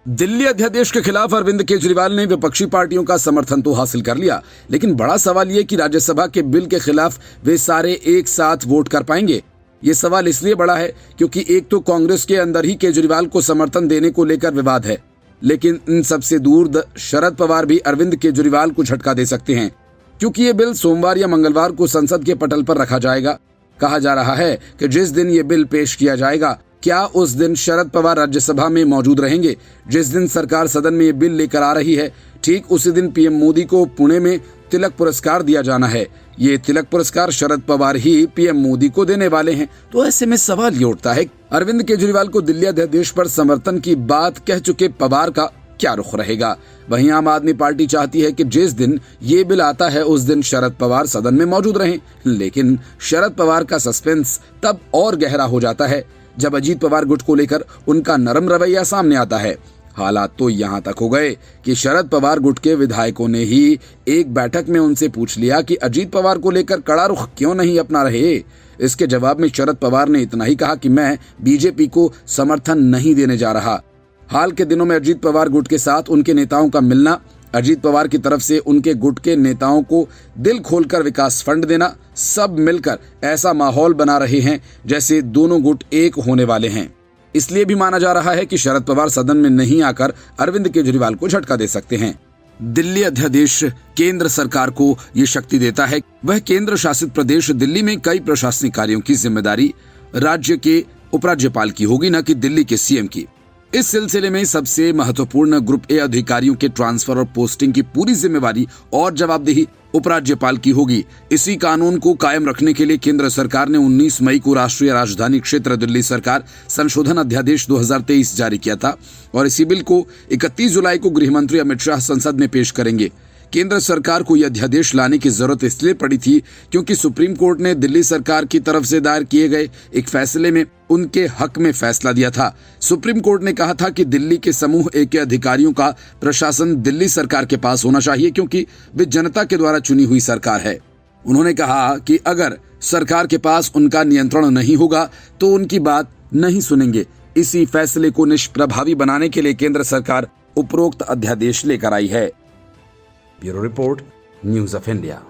दिल्ली अध्यादेश के खिलाफ अरविंद केजरीवाल ने विपक्षी पार्टियों का समर्थन तो हासिल कर लिया, लेकिन बड़ा सवाल ये कि राज्यसभा के बिल के खिलाफ वे सारे एक साथ वोट कर पाएंगे। ये सवाल इसलिए बड़ा है क्योंकि एक तो कांग्रेस के अंदर ही केजरीवाल को समर्थन देने को लेकर विवाद है, लेकिन इन सबसे दूर शरद पवार भी अरविंद केजरीवाल को झटका दे सकते हैं, क्योंकि ये बिल सोमवार या मंगलवार को संसद के पटल पर रखा जाएगा। कहा जा रहा है कि जिस दिन ये बिल पेश किया जाएगा, क्या उस दिन शरद पवार राज्यसभा में मौजूद रहेंगे। जिस दिन सरकार सदन में ये बिल लेकर आ रही है, ठीक उसी दिन पीएम मोदी को पुणे में तिलक पुरस्कार दिया जाना है। ये तिलक पुरस्कार शरद पवार ही पीएम मोदी को देने वाले हैं। तो ऐसे में सवाल ये उठता है, अरविंद केजरीवाल को दिल्ली अध्यादेश पर समर्थन की बात कह चुके पवार का क्या रुख रहेगा। वहीं आम आदमी पार्टी चाहती है कि जिस दिन ये बिल आता है उस दिन शरद पवार सदन में मौजूद रहें, लेकिन शरद पवार का सस्पेंस तब और गहरा हो जाता है जब अजीत पवार गुट को लेकर उनका नरम रवैया सामने आता है। हालात तो यहाँ तक हो गए कि शरद पवार गुट के विधायकों ने ही एक बैठक में उनसे पूछ लिया कि अजीत पवार को लेकर कड़ा रुख क्यों नहीं अपना रहे। इसके जवाब में शरद पवार ने इतना ही कहा कि मैं बीजेपी को समर्थन नहीं देने जा रहा। हाल के दिनों में अजीत पवार गुट के साथ उनके नेताओं का मिलना, अजीत पवार की तरफ से उनके गुट के नेताओं को दिल खोलकर विकास फंड देना, सब मिलकर ऐसा माहौल बना रहे हैं जैसे दोनों गुट एक होने वाले हैं। इसलिए भी माना जा रहा है कि शरद पवार सदन में नहीं आकर अरविंद केजरीवाल को झटका दे सकते हैं। दिल्ली अध्यादेश केंद्र सरकार को ये शक्ति देता है, वह केंद्र शासित प्रदेश दिल्ली में कई प्रशासनिक कार्यों की जिम्मेदारी राज्य के उपराज्यपाल की होगी, न कि दिल्ली के सीएम की। इस सिलसिले में सबसे महत्वपूर्ण ग्रुप ए अधिकारियों के ट्रांसफर और पोस्टिंग की पूरी जिम्मेवारी और जवाबदेही उपराज्यपाल की होगी। इसी कानून को कायम रखने के लिए केंद्र सरकार ने 19 मई को राष्ट्रीय राजधानी क्षेत्र दिल्ली सरकार संशोधन अध्यादेश 2023 जारी किया था और इसी बिल को 31 जुलाई को गृह मंत्री अमित शाह संसद में पेश करेंगे। केंद्र सरकार को यह अध्यादेश लाने की जरूरत इसलिए पड़ी थी क्योंकि सुप्रीम कोर्ट ने दिल्ली सरकार की तरफ से दायर किए गए एक फैसले में उनके हक में फैसला दिया था। सुप्रीम कोर्ट ने कहा था कि दिल्ली के समूह ए के अधिकारियों का प्रशासन दिल्ली सरकार के पास होना चाहिए क्योंकि वे जनता के द्वारा चुनी हुई सरकार है। उन्होंने कहा कि अगर सरकार के पास उनका नियंत्रण नहीं होगा तो उनकी बात नहीं सुनेंगे। इसी फैसले को निष्प्रभावी बनाने के लिए केंद्र सरकार उपरोक्त अध्यादेश लेकर आई है। Bureau report, news of India.